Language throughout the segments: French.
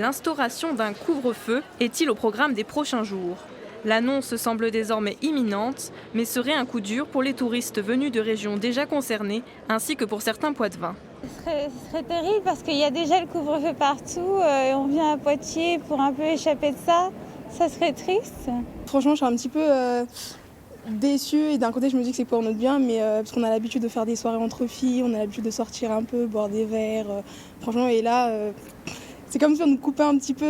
L'instauration d'un couvre-feu est-il au programme des prochains jours ? L'annonce semble désormais imminente, mais serait un coup dur pour les touristes venus de régions déjà concernées, ainsi que pour certains poitevins. Ce serait terrible parce qu'il y a déjà le couvre-feu partout et on vient à Poitiers pour un peu échapper de ça. Ça serait triste. Franchement, je suis un petit peu déçue et d'un côté, je me dis que c'est pour notre bien, mais parce qu'on a l'habitude de faire des soirées entre filles, on a l'habitude de sortir un peu, boire des verres. Franchement, et là, c'est comme si on nous coupait un petit peu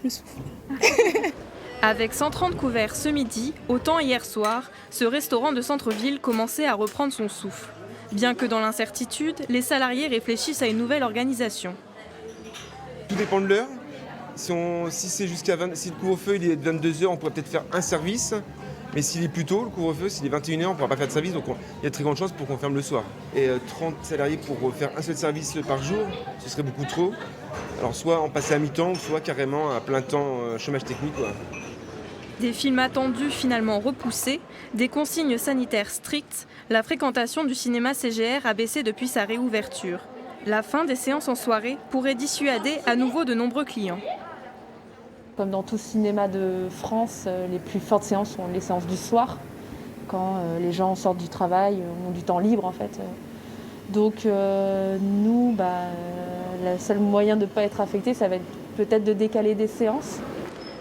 le souffle. Avec 130 couverts ce midi, autant hier soir, ce restaurant de centre-ville commençait à reprendre son souffle. Bien que dans l'incertitude, les salariés réfléchissent à une nouvelle organisation. Tout dépend de l'heure. Si le couvre-feu il est de 22h, on pourrait peut-être faire un service. Mais s'il est plus tôt, le couvre-feu, s'il est 21h, on ne pourra pas faire de service. Donc il y a de très grandes chances pour qu'on ferme le soir. Et 30 salariés pour faire un seul service par jour, ce serait beaucoup trop. Alors soit en passer à mi-temps, soit carrément à plein temps chômage technique, quoi. Des films attendus finalement repoussés, des consignes sanitaires strictes, la fréquentation du cinéma CGR a baissé depuis sa réouverture. La fin des séances en soirée pourrait dissuader à nouveau de nombreux clients. Comme dans tout cinéma de France, les plus fortes séances sont les séances du soir, quand les gens sortent du travail, ont du temps libre en fait. Donc nous, le seul moyen de ne pas être affecté, ça va être peut-être de décaler des séances.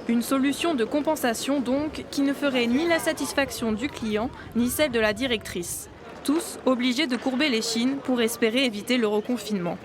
Une solution de compensation donc qui ne ferait ni la satisfaction du client ni celle de la directrice. Tous obligés de courber les chines pour espérer éviter le reconfinement.